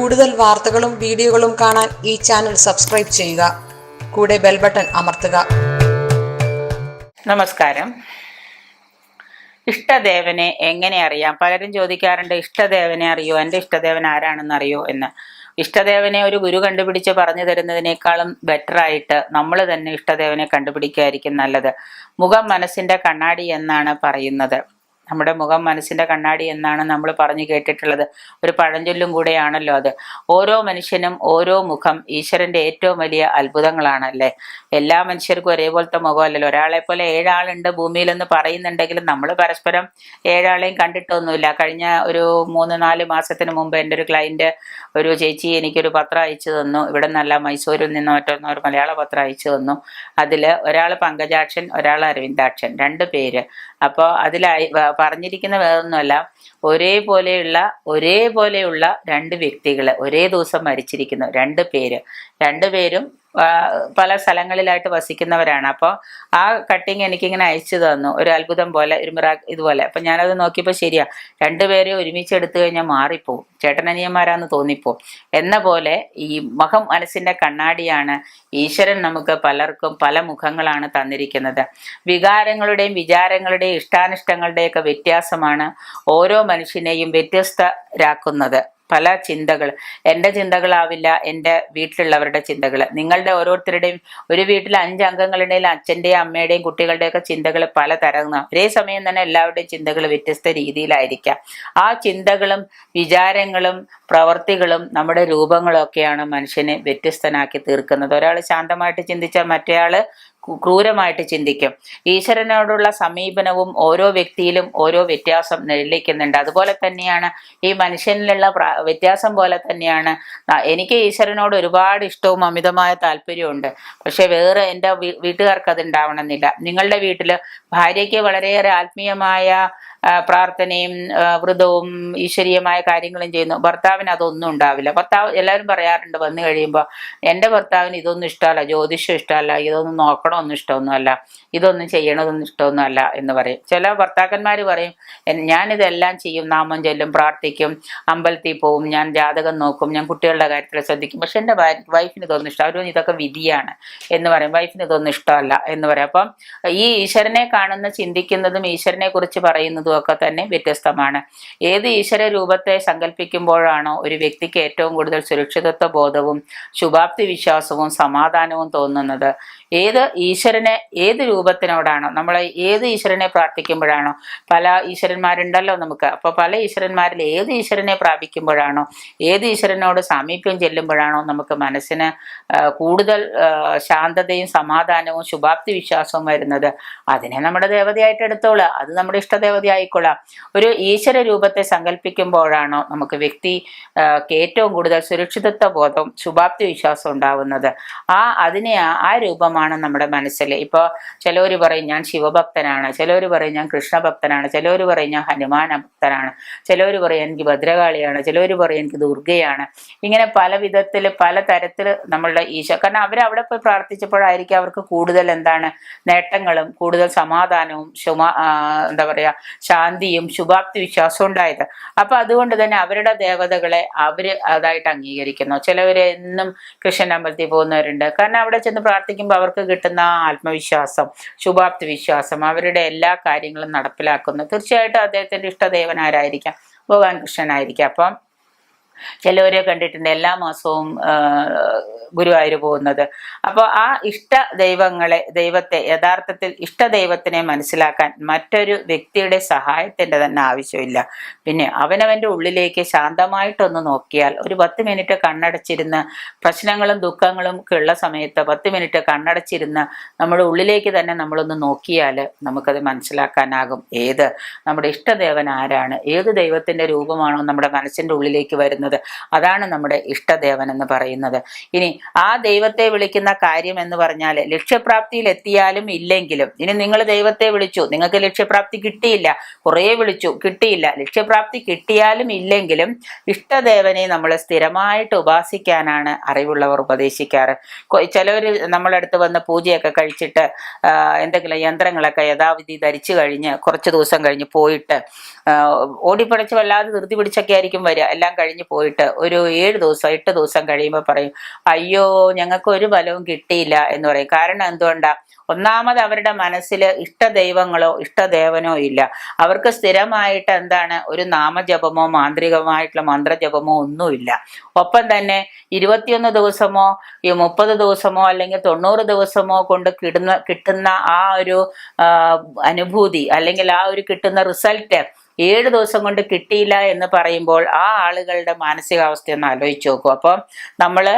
കൂടുതൽ വാർത്തകളും വീഡിയോകളും കാണാൻ ഈ ചാനൽ സബ്സ്ക്രൈബ് ചെയ്യുക. കൂടെ ബെൽ ബട്ടൺ അമർത്തുക. നമസ്കാരം. ഇഷ്ടദേവനെ എങ്ങനെ അറിയാം? പലരും ചോദിക്കാറുണ്ട്, ഇഷ്ടദേവനെ അറിയോ, എൻ്റെ ഇഷ്ടദേവൻ ആരാണെന്ന് അറിയോ എന്ന്. ഇഷ്ടദേവനെ ഒരു ഗുരു കണ്ടുപിടിച്ച് പറഞ്ഞു തരുന്നതിനേക്കാളും ബെറ്ററായിട്ട് നമ്മൾ തന്നെ ഇഷ്ടദേവനെ കണ്ടുപിടിക്കുകയായിരിക്കും നല്ലത്. മുഖം മനസ്സിൻ്റെ കണ്ണാടി എന്നാണ് പറയുന്നത്. നമ്മുടെ മുഖം മനസ്സിൻ്റെ കണ്ണാടി എന്നാണ് നമ്മൾ പറഞ്ഞു കേട്ടിട്ടുള്ളത്. ഒരു പഴഞ്ചൊല്ലും കൂടെയാണല്ലോ അത്. ഓരോ മനുഷ്യനും ഓരോ മുഖം ഈശ്വരൻ്റെ ഏറ്റവും വലിയ അത്ഭുതങ്ങളാണല്ലേ. എല്ലാ മനുഷ്യർക്കും ഒരേപോലത്തെ മുഖമല്ലല്ലോ. ഒരാളെ പോലെ 7 ആളുണ്ട് ഭൂമിയിലെന്ന് പറയുന്നുണ്ടെങ്കിലും നമ്മൾ പരസ്പരം 7 ആളെയും കണ്ടിട്ടൊന്നുമില്ല. കഴിഞ്ഞ ഒരു 3-4 മാസത്തിന് മുമ്പ് എൻ്റെ ഒരു ക്ലയൻറ്റ്, ഒരു ചേച്ചി എനിക്കൊരു പത്രം അയച്ചു തന്നു. ഇവിടെ നിന്നല്ല, മൈസൂരിൽ നിന്നോ മറ്റൊന്നോ ഒരു മലയാള പത്രം അയച്ചു തന്നു. അതിൽ ഒരാൾ പങ്കജാക്ഷൻ, ഒരാൾ അരവിന്ദാക്ഷൻ, 2 പേര്. അപ്പോൾ അതിലായി പറഞ്ഞിരിക്കുന്ന വേറൊന്നുമല്ല, ഒരേപോലെയുള്ള 2 വ്യക്തികൾ ഒരേ ദിവസം മരിച്ചിരിക്കുന്നു. 2 പേര്, 2 പേരും പല സ്ഥലങ്ങളിലായിട്ട് വസിക്കുന്നവരാണ്. അപ്പോൾ ആ കട്ടിങ് എനിക്കിങ്ങനെ അയച്ചു തന്നു, ഒരു അത്ഭുതം പോലെ, ഒരു ഇതുപോലെ. അപ്പം ഞാനത് നോക്കിയപ്പോൾ ശരിയാ, 2 പേരെ ഒരുമിച്ച് എടുത്തു കഴിഞ്ഞാൽ മാറിപ്പോവും, ചേട്ടനനിയന്മാരാന്ന് തോന്നിപ്പോവും. എന്ന പോലെ ഈ മുഖം മനസ്സിൻ്റെ കണ്ണാടിയാണ്. ഈശ്വരൻ നമുക്ക് പലർക്കും പല മുഖങ്ങളാണ് തന്നിരിക്കുന്നത്. വികാരങ്ങളുടെയും വിചാരങ്ങളുടെയും ഇഷ്ടാനിഷ്ടങ്ങളുടെയൊക്കെ വ്യത്യാസമാണ് ഓരോ മനുഷ്യനെയും വ്യത്യസ്തരാക്കുന്നത്. പല ചിന്തകൾ, എൻ്റെ ചിന്തകളാവില്ല എൻ്റെ വീട്ടിലുള്ളവരുടെ ചിന്തകൾ. നിങ്ങളുടെ ഓരോരുത്തരുടെയും, ഒരു വീട്ടിൽ 5 അംഗങ്ങളുടെയും അച്ഛൻ്റെയും അമ്മയുടെയും കുട്ടികളുടെയൊക്കെ ചിന്തകൾ പല തരങ്ങ. ഒരേ സമയം തന്നെ എല്ലാവരുടെയും ചിന്തകൾ വ്യത്യസ്ത രീതിയിലായിരിക്കാം. ആ ചിന്തകളും വിചാരങ്ങളും പ്രവർത്തികളും നമ്മുടെ രൂപങ്ങളൊക്കെയാണ് മനുഷ്യനെ വ്യത്യസ്തനാക്കി തീർക്കുന്നത്. ഒരാൾ ശാന്തമായിട്ട് ചിന്തിച്ചാൽ മറ്റേയാൾ ക്രൂരമായിട്ട് ചിന്തിക്കും. ഈശ്വരനോടുള്ള സമീപനവും ഓരോ വ്യക്തിയിലും ഓരോ വ്യത്യാസം നിഴലിക്കുന്നുണ്ട്. അതുപോലെ തന്നെയാണ് ഈ മനുഷ്യനിലുള്ള വ്യത്യാസം പോലെ തന്നെയാണ് എനിക്ക് ഈശ്വരനോട് ഒരുപാട് ഇഷ്ടവും അമിതമായ താല്പര്യമുണ്ട്. പക്ഷെ വേറെ എൻ്റെ വീട്ടുകാർക്ക് അത് ഉണ്ടാവണമെന്നില്ല. നിങ്ങളുടെ വീട്ടിൽ ഭാര്യയ്ക്ക് വളരെയേറെ ആത്മീയമായ പ്രാർത്ഥനയും വ്രതവും ഈശ്വരീയമായ കാര്യങ്ങളും ചെയ്യുന്നു, ഭർത്താവിന് അതൊന്നും ഉണ്ടാവില്ല. ഭർത്താവ്, എല്ലാവരും പറയാറുണ്ട് വന്നു കഴിയുമ്പോൾ, എൻ്റെ ഭർത്താവിന് ഇതൊന്നും ഇഷ്ടമല്ല, ജ്യോതിഷം ഇഷ്ടമല്ല, ഇതൊന്നും നോക്കണമെന്നും ഇഷ്ടമൊന്നുമല്ല, ഇതൊന്നും ചെയ്യണതൊന്നും ഇഷ്ടമൊന്നുമല്ല എന്ന് പറയും. ചില ഭർത്താക്കന്മാർ പറയും, ഞാനിതെല്ലാം ചെയ്യും, നാമം ചൊല്ലും, പ്രാർത്ഥിക്കും, അമ്പലത്തിൽ പോവും, ഞാൻ ജാതകം നോക്കും, ഞാൻ കുട്ടികളുടെ കാര്യത്തിൽ ശ്രദ്ധിക്കും, പക്ഷെ എൻ്റെ വൈഫിന് ഇതൊന്നും ഇഷ്ടം, അവരും ഇതൊക്കെ വിധിയാണ് എന്ന് പറയും, വൈഫിന് ഇതൊന്നും ഇഷ്ടമല്ല എന്ന് പറയും. അപ്പം ഈ ഈശ്വരനെ കാണുന്ന, ചിന്തിക്കുന്നതും ഈശ്വരനെ കുറിച്ച് പറയുന്നതും ഒക്കെ തന്നെ വ്യത്യസ്തമാണ്. ഏത് ഈശ്വര രൂപത്തെ സങ്കല്പിക്കുമ്പോഴാണോ ഒരു വ്യക്തിക്ക് ഏറ്റവും കൂടുതൽ സുരക്ഷിതത്വ ബോധവും ശുഭാപ്തി വിശ്വാസവും സമാധാനവും തോന്നുന്നത്, ഏത് രൂപത്തിനോടാണോ, നമ്മൾ ഏത് ഈശ്വരനെ പ്രാർത്ഥിക്കുമ്പോഴാണോ, പല ഈശ്വരന്മാരുണ്ടല്ലോ നമുക്ക്, അപ്പോൾ പല ഈശ്വരന്മാരിൽ ഏത് ഈശ്വരനെ പ്രാപിക്കുമ്പോഴാണോ, ഏത് ഈശ്വരനോട് സാമീപ്യം ചെല്ലുമ്പോഴാണോ നമുക്ക് മനസ്സിന് കൂടുതൽ ശാന്തതയും സമാധാനവും ശുഭാപ്തി വിശ്വാസവും വരുന്നത്, അതിനെ നമ്മുടെ ദേവതയായിട്ട് എടുത്തോളുക, അത് നമ്മുടെ ഇഷ്ടദേവതയായിക്കൊള്ളാം. ഒരു ഈശ്വര രൂപത്തെ സങ്കല്പിക്കുമ്പോഴാണോ നമുക്ക് വ്യക്തിക്ക് ഏറ്റവും കൂടുതൽ സുരക്ഷിതത്വ ബോധവും ശുഭാപ്തി വിശ്വാസം ഉണ്ടാവുന്നത്. ആ രൂപമാണ് നമ്മുടെ മനസ്സിൽ. ഇപ്പോൾ ചിലവർ പറയും ഞാൻ ശിവഭക്തനാണ്, ചിലവർ പറയും ഞാൻ കൃഷ്ണഭക്തനാണ്, ചിലവർ പറയും ഞാൻ ഹനുമാൻ ഭക്തനാണ്, ചിലവർ പറയും എനിക്ക് ഭദ്രകാളിയാണ്, ചിലവർ പറയും എനിക്ക് ദുർഗയാണ്. ഇങ്ങനെ പല വിധത്തിൽ പല തരത്തിൽ നമ്മളുടെ കാരണം അവരവിടെ പോയി പ്രാർത്ഥിച്ചപ്പോഴായിരിക്കും അവർക്ക് കൂടുതൽ നേട്ടങ്ങളും കൂടുതൽ സമാധാനവും എന്താ പറയുക, ശാന്തിയും ശുഭാപ്തി വിശ്വാസവും ഉണ്ടായത്. അപ്പൊ അതുകൊണ്ട് തന്നെ അവരുടെ ദേവതകളെ അവര് അതായിട്ട് അംഗീകരിക്കുന്നു. ചിലവര് എന്നും കൃഷ്ണൻ അമ്പലത്തിൽ പോകുന്നവരുണ്ട്. കാരണം അവിടെ ചെന്ന് പ്രാർത്ഥിക്കുമ്പോൾ അവർക്ക് കിട്ടുന്ന ആത്മവിശ്വാസം, ശുഭാപ്തി വിശ്വാസം, അവരുടെ എല്ലാ കാര്യങ്ങളും നടപ്പിലാക്കുന്നു. തീർച്ചയായിട്ടും അദ്ദേഹത്തിന്റെ ഇഷ്ടദേവനാരായിരിക്കാം, ഭഗവാൻ കൃഷ്ണനായിരിക്കാം. അപ്പം ചിലവരെ കണ്ടിട്ടുണ്ട് എല്ലാ മാസവും ഗുരുവായൂർ പോകുന്നത്. അപ്പോൾ ആ ദൈവത്തെ യഥാർത്ഥത്തിൽ ഇഷ്ടദൈവത്തിനെ മനസ്സിലാക്കാൻ മറ്റൊരു വ്യക്തിയുടെ സഹായത്തിൻ്റെ തന്നെ ആവശ്യമില്ല. പിന്നെ അവനവൻ്റെ ഉള്ളിലേക്ക് ശാന്തമായിട്ടൊന്ന് നോക്കിയാൽ, ഒരു 10 മിനിറ്റ് കണ്ണടച്ചിരുന്ന്, പ്രശ്നങ്ങളും ദുഃഖങ്ങളും ഒക്കെ ഉള്ള സമയത്ത് 10 മിനിറ്റ് കണ്ണടച്ചിരുന്ന് നമ്മുടെ ഉള്ളിലേക്ക് തന്നെ നമ്മളൊന്ന് നോക്കിയാൽ നമുക്കത് മനസ്സിലാക്കാനാകും നമ്മുടെ ഇഷ്ടദേവൻ ആരാണ്, ഏത് ദൈവത്തിൻ്റെ രൂപമാണോ നമ്മുടെ മനസ്സിൻ്റെ ഉള്ളിലേക്ക് വരുന്നത്, അതാണ് നമ്മുടെ ഇഷ്ടദേവൻ എന്ന് പറയുന്നത്. ഇനി ആ ദൈവത്തെ വിളിക്കുന്ന കാര്യം എന്ന് പറഞ്ഞാൽ ലക്ഷ്യപ്രാപ്തിയിൽ എത്തിയാലും ഇല്ലെങ്കിലും, ഇനി നിങ്ങൾ ദൈവത്തെ വിളിച്ചു, നിങ്ങൾക്ക് ലക്ഷ്യപ്രാപ്തി കിട്ടിയില്ല, കുറേ വിളിച്ചു കിട്ടിയില്ല, ലക്ഷ്യപ്രാപ്തി കിട്ടിയാലും ഇല്ലെങ്കിലും ഇഷ്ടദേവനെ നമ്മൾ സ്ഥിരമായിട്ട് ഉപാസിക്കാനാണ് അറിവുള്ളവർ ഉപദേശിക്കാറ്. ചിലവർ നമ്മളടുത്ത് വന്ന് പൂജയൊക്കെ കഴിച്ചിട്ട് എന്തെങ്കിലും യന്ത്രങ്ങളൊക്കെ യഥാവിധി ധരിച്ചു കഴിഞ്ഞ് കുറച്ച് ദിവസം കഴിഞ്ഞ് പോയിട്ട് ഓടിപ്പടച്ച് വല്ലാതെ ധൃതി പിടിച്ചൊക്കെ ആയിരിക്കും വരിക, എല്ലാം കഴിഞ്ഞ് പോയിട്ട് ഒരു 7 ദിവസം 8 ദിവസം കഴിയുമ്പോൾ പറയും, അയ്യോ ഞങ്ങൾക്ക് ഒരു ഫലവും കിട്ടിയില്ല എന്ന് പറയും. കാരണം എന്തുകൊണ്ടാ? ഒന്നാമത് അവരുടെ മനസ്സിൽ ഇഷ്ടദൈവങ്ങളോ ഇഷ്ടദേവനോ ഇല്ല. അവർക്ക് സ്ഥിരമായിട്ട് എന്താണ്, ഒരു നാമജപമോ മാന്ത്രികമായിട്ടുള്ള മന്ത്രജപമോ ഒന്നുമില്ല. ഒപ്പം തന്നെ 21 ദിവസമോ 30 ദിവസമോ അല്ലെങ്കിൽ 90 ദിവസമോ കൊണ്ട് കിട്ടുന്ന ആ ഒരു അനുഭൂതി അല്ലെങ്കിൽ ആ ഒരു കിട്ടുന്ന റിസൾട്ട് 7 ദിവസം കൊണ്ട് കിട്ടിയില്ല എന്ന് പറയുമ്പോൾ ആ ആളുകളുടെ മാനസികാവസ്ഥ ഒന്ന് ആലോചിച്ച് നോക്കും. അപ്പം നമ്മള്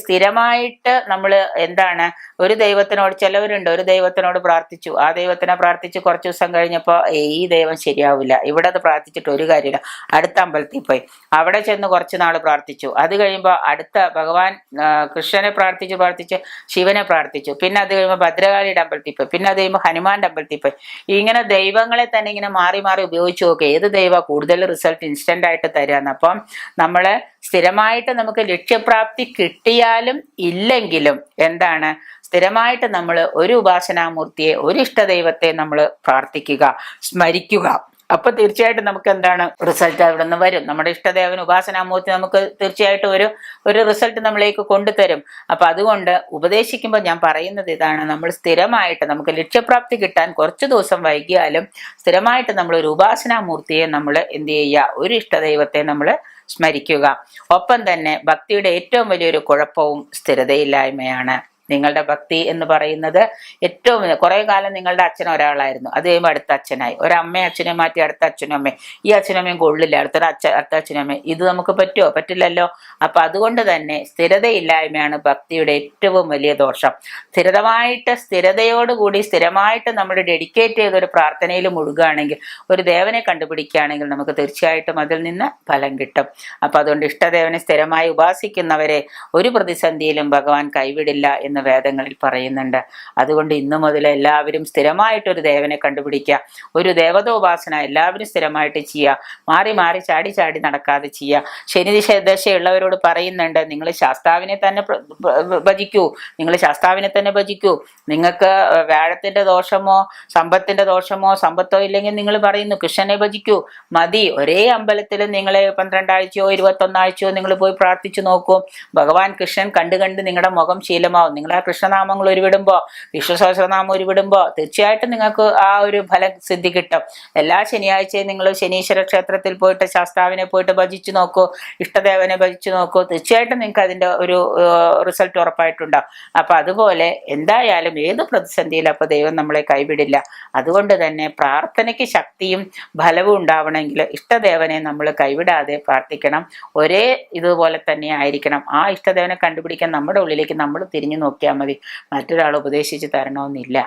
സ്ഥിരമായിട്ട് നമ്മൾ എന്താണ്, ഒരു ദൈവത്തിനോട്, ചിലവരുണ്ട് ഒരു ദൈവത്തിനോട് പ്രാർത്ഥിച്ചു, ആ ദൈവത്തിനെ പ്രാർത്ഥിച്ച് കുറച്ച് ദിവസം കഴിഞ്ഞപ്പോൾ ഈ ദൈവം ശരിയാവില്ല, ഇവിടെ അത് പ്രാർത്ഥിച്ചിട്ട് ഒരു കാര്യമില്ല, അടുത്ത അമ്പലത്തിൽ പോയി അവിടെ ചെന്ന് കുറച്ച് നാൾ പ്രാർത്ഥിച്ചു, അത് കഴിയുമ്പോൾ അടുത്ത ഭഗവാൻ കൃഷ്ണനെ പ്രാർത്ഥിച്ച് ശിവനെ പ്രാർത്ഥിച്ചു, പിന്നെ അത് കഴിയുമ്പോൾ ഭദ്രകാളിയുടെ അമ്പലത്തിൽ പോയി, പിന്നെ അത് കഴിയുമ്പോൾ ഹനുമാന്റെ അമ്പലത്തിൽ പോയി. ഇങ്ങനെ ദൈവങ്ങളെ തന്നെ ഇങ്ങനെ മാറി മാറി ഉപയോഗിച്ചു നോക്കുക, ഏത് ദൈവം കൂടുതൽ റിസൾട്ട് ഇൻസ്റ്റന്റ് ആയിട്ട് തരാന്ന്. അപ്പം നമ്മള് സ്ഥിരമായിട്ട് നമുക്ക് ലക്ഷ്യപ്രാപ്തി കിട്ടിയാലും ഇല്ലെങ്കിലും എന്താണ്, സ്ഥിരമായിട്ട് നമ്മൾ ഒരു ഉപാസനാമൂർത്തിയെ, ഒരു ഇഷ്ടദൈവത്തെ നമ്മൾ പ്രാർത്ഥിക്കുക, സ്മരിക്കുക. അപ്പൊ തീർച്ചയായിട്ടും നമുക്ക് എന്താണ്, റിസൾട്ട് അവിടെ നിന്ന് വരും. നമ്മുടെ ഇഷ്ടദേവൻ ഉപാസനാമൂർത്തി നമുക്ക് തീർച്ചയായിട്ടും ഒരു റിസൾട്ട് നമ്മളിലേക്ക് കൊണ്ടുതരും. അപ്പൊ അതുകൊണ്ട് ഉപദേശിക്കുമ്പോൾ ഞാൻ പറയുന്നത് ഇതാണ്, നമ്മൾ സ്ഥിരമായിട്ട് നമുക്ക് ലക്ഷ്യപ്രാപ്തി കിട്ടാൻ കുറച്ച് ദിവസം വൈകിയാലും സ്ഥിരമായിട്ട് നമ്മൾ ഒരു ഉപാസനാമൂർത്തിയെ നമ്മൾ എന്ത് ചെയ്യുക, ഒരു ഇഷ്ടദൈവത്തെ നമ്മൾ സ്മരിക്കുക. ഒപ്പം തന്നെ ഭക്തിയുടെ ഏറ്റവും വലിയൊരു കുഴപ്പവും സ്ഥിരതയില്ലായ്മയാണ്. നിങ്ങളുടെ ഭക്തി എന്ന് പറയുന്നത് ഏറ്റവും, കുറെ കാലം നിങ്ങളുടെ അച്ഛൻ ഒരാളായിരുന്നു, അത് കഴിയുമ്പോൾ അടുത്ത അച്ഛനായി, ഒരമ്മയെ അച്ഛനെ മാറ്റി അടുത്ത അച്ഛനും അമ്മയും, ഈ അച്ഛനും അമ്മയും കൊള്ളില്ല, അടുത്ത അച്ഛനും അമ്മയും, ഇത് നമുക്ക് പറ്റുമോ? പറ്റില്ലല്ലോ. അപ്പൊ അതുകൊണ്ട് തന്നെ സ്ഥിരതയില്ലായ്മയാണ് ഭക്തിയുടെ ഏറ്റവും വലിയ ദോഷം. സ്ഥിരതയോടുകൂടി സ്ഥിരമായിട്ട് നമ്മൾ ഡെഡിക്കേറ്റ് ചെയ്തൊരു പ്രാർത്ഥനയിൽ മുഴുകുകയാണെങ്കിൽ, ഒരു ദേവനെ കണ്ടുപിടിക്കുകയാണെങ്കിൽ നമുക്ക് തീർച്ചയായിട്ടും അതിൽ നിന്ന് ഫലം കിട്ടും. അപ്പൊ അതുകൊണ്ട് ഇഷ്ടദേവനെ സ്ഥിരമായി ഉപാസിക്കുന്നവരെ ഒരു പ്രതിസന്ധിയിലും ഭഗവാൻ കൈവിടില്ല എന്ന് വേദങ്ങളിൽ പറയുന്നുണ്ട്. അതുകൊണ്ട് ഇന്നു മുതൽ എല്ലാവരും സ്ഥിരമായിട്ടൊരു ദേവനെ കണ്ടുപിടിക്കുക, ഒരു ദേവതോപാസന എല്ലാവരും സ്ഥിരമായിട്ട് ചെയ്യുക, മാറി മാറി ചാടി ചാടി നടക്കാതെ ചെയ്യുക. ശനിദശയുള്ളവരോട് പറയുന്നുണ്ട്, നിങ്ങൾ ശാസ്താവിനെ തന്നെ ഭജിക്കൂ, നിങ്ങൾക്ക് വ്യാഴത്തിന്റെ ദോഷമോ സമ്പത്തിന്റെ ദോഷമോ സമ്പത്തോ ഇല്ലെങ്കിൽ നിങ്ങൾ പറയുന്നു കൃഷ്ണനെ ഭജിക്കൂ, മതി. ഒരേ അമ്പലത്തിൽ നിങ്ങൾ 12 ആഴ്ചയോ 21 ആഴ്ചയോ നിങ്ങൾ പോയി പ്രാർത്ഥിച്ചു നോക്കൂ, ഭഗവാൻ കൃഷ്ണൻ കണ്ട് നിങ്ങളുടെ മുഖം ശീലമാവും. നിങ്ങൾ ആ കൃഷ്ണനാമങ്ങൾ ഉരുവിടുമ്പോൾ, വിഷ്ണു സഹസ്രനാമം ഉരുവിടുമ്പോൾ തീർച്ചയായിട്ടും നിങ്ങൾക്ക് ആ ഒരു ഫലം സിദ്ധി കിട്ടും. എല്ലാ ശനിയാഴ്ചയും നിങ്ങൾ ശനീശ്വര ക്ഷേത്രത്തിൽ പോയിട്ട് ശാസ്താവിനെ പോയിട്ട് ഭജിച്ചു നോക്കൂ, ഇഷ്ടദേവനെ ഭജിച്ചു നോക്കൂ, തീർച്ചയായിട്ടും നിങ്ങൾക്ക് അതിന്റെ ഒരു റിസൾട്ട് ഉറപ്പായിട്ടുണ്ടാവും. അപ്പൊ അതുപോലെ എന്തായാലും ഏത് പ്രതിസന്ധിയിലും അപ്പൊ ദൈവം നമ്മളെ കൈവിടില്ല. അതുകൊണ്ട് തന്നെ പ്രാർത്ഥനയ്ക്ക് ശക്തിയും ഫലവും ഉണ്ടാവണമെങ്കിൽ ഇഷ്ടദേവനെ നമ്മൾ കൈവിടാതെ പ്രാർത്ഥിക്കണം. ഒരേ ഇതുപോലെ തന്നെ ആയിരിക്കണം. ആ ഇഷ്ടദേവനെ കണ്ടുപിടിക്കാൻ നമ്മുടെ ഉള്ളിലേക്ക് നമ്മൾ തിരിഞ്ഞു നോക്കിയാൽ മതി, മറ്റൊരാൾ ഉപദേശിച്ച് തരണമെന്നില്ല.